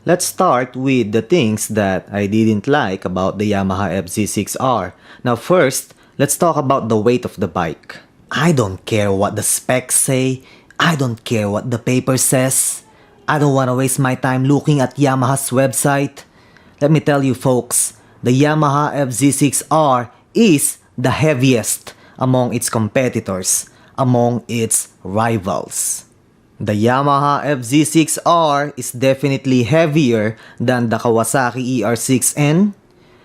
Let's start with the things that I didn't like about the Yamaha FZ6R. Now first, let's talk about the weight of the bike. I don't care what the specs say. I don't care what the paper says. I don't want to waste my time looking at Yamaha's website. Let me tell you folks, the Yamaha FZ6R is the heaviest among its competitors, among its rivals. The Yamaha FZ6R is definitely heavier than the Kawasaki ER6N,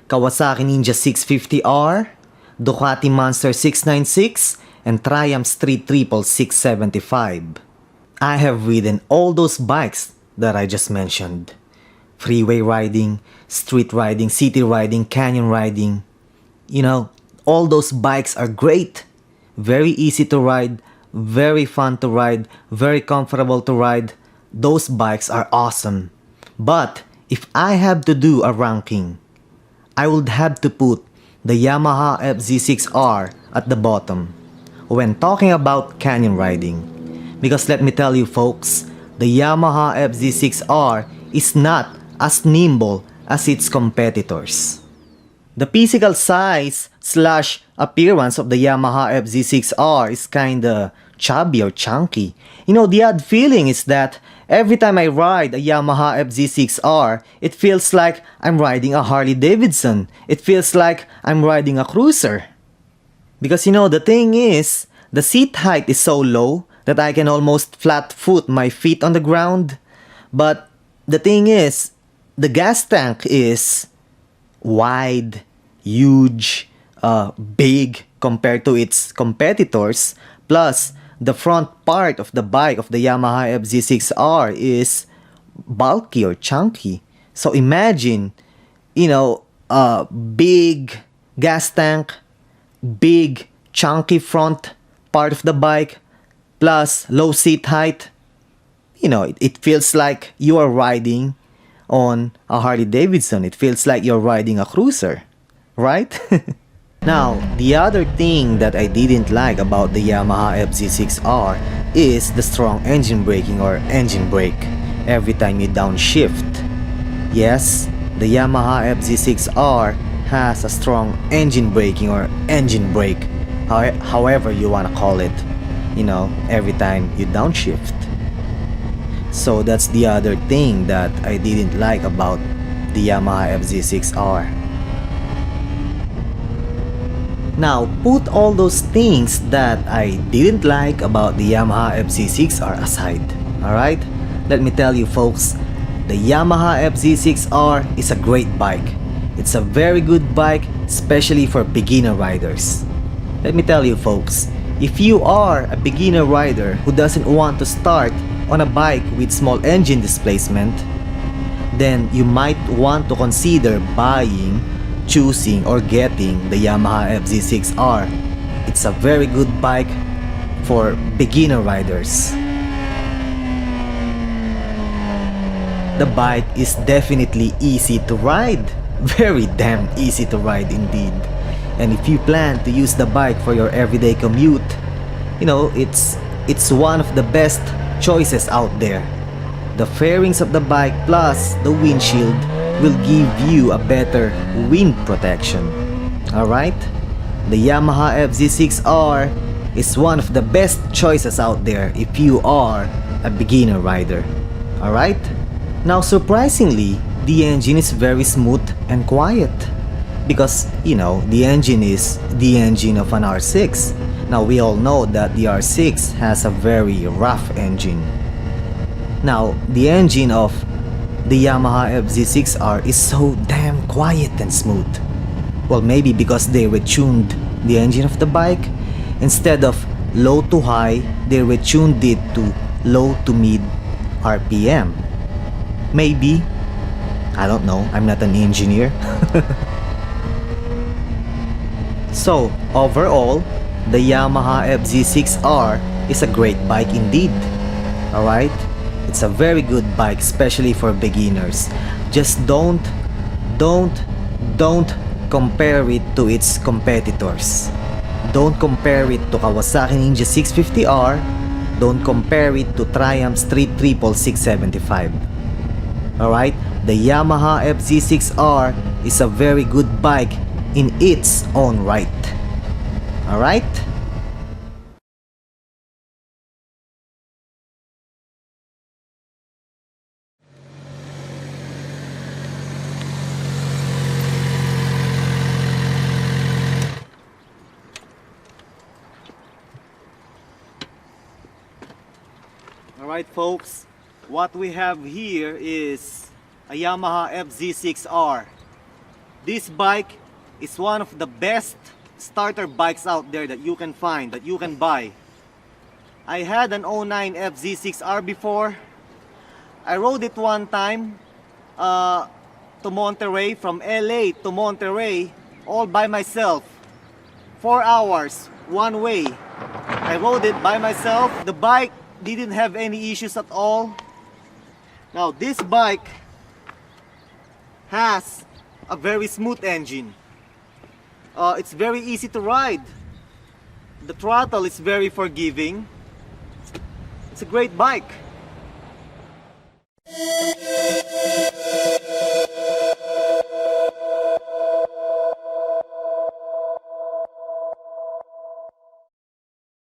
Kawasaki Ninja 650R, Ducati Monster 696, and Triumph Street Triple 675. I have ridden all those bikes that I just mentioned. Freeway riding, street riding, city riding, canyon riding. You know, all those bikes are great. Very easy to ride, very fun to ride, very comfortable to ride. Those bikes are awesome. But if I have to do a ranking, I would have to put the Yamaha FZ6R at the bottom when talking about canyon riding. Because let me tell you folks, the Yamaha FZ6R is not as nimble as its competitors. The physical size / appearance of the Yamaha FZ6R is kinda chubby or chunky. You know, the odd feeling is that every time I ride a Yamaha FZ6R, it feels like I'm riding a Harley Davidson. It feels like I'm riding a cruiser. Because you know, the thing is, the seat height is so low that I can almost flat foot my feet on the ground. But the thing is, the gas tank is wide, huge, big compared to its competitors. Plus, the front part of the bike of the Yamaha FZ6R is bulky or chunky. So imagine, you know, a big gas tank, big chunky front part of the bike, plus low seat height. You know, it feels like you are riding on a Harley Davidson. It feels like you're riding a cruiser, right? Now, the other thing that I didn't like about the Yamaha FZ6R is the strong engine braking or engine brake every time you downshift. Yes, the Yamaha FZ6R has a strong engine braking or engine brake, however you want to call it, you know, every time you downshift. So that's the other thing that I didn't like about the Yamaha FZ6R. Now, put all those things that I didn't like about the Yamaha FZ6R aside, alright? Let me tell you folks, the Yamaha FZ6R is a great bike. It's a very good bike, especially for beginner riders. Let me tell you folks, if you are a beginner rider who doesn't want to start on a bike with small engine displacement, then you might want to consider buying, choosing, or getting the Yamaha FZ6R. It's a very good bike for beginner riders. The bike is definitely easy to ride. Very damn easy to ride indeed. And if you plan to use the bike for your everyday commute, you know, it's one of the best choices out there. The fairings of the bike plus the windshield will give you a better wind protection. Alright? The Yamaha FZ6R is one of the best choices out there if you are a beginner rider. Alright? Now surprisingly, the engine is very smooth and quiet. Because, you know, the engine is the engine of an R6. Now we all know that the R6 has a very rough engine. Now, the engine of the Yamaha FZ6R is so damn quiet and smooth. Well, maybe because they retuned the engine of the bike. Instead of low to high, they retuned it to low to mid RPM. Maybe. I don't know. I'm not an engineer. So, overall, the Yamaha FZ6R is a great bike indeed. Alright? It's a very good bike, especially for beginners. Just don't compare it to its competitors. Don't compare it to Kawasaki Ninja 650R. Don't compare it to Triumph Street Triple 675. Alright, the Yamaha FZ6R is a very good bike in its own right. Alright? Alright folks, what we have here is a Yamaha FZ6R. This bike is one of the best starter bikes out there that you can find, that you can buy. I had an 09 FZ6R before. I rode it one time to Monterey, from LA to Monterey, all by myself. 4 hours, one way. I rode it by myself. The bike didn't have any issues at all. Now this bike has a very smooth engine. It's very easy to ride. The throttle is very forgiving. It's a great bike.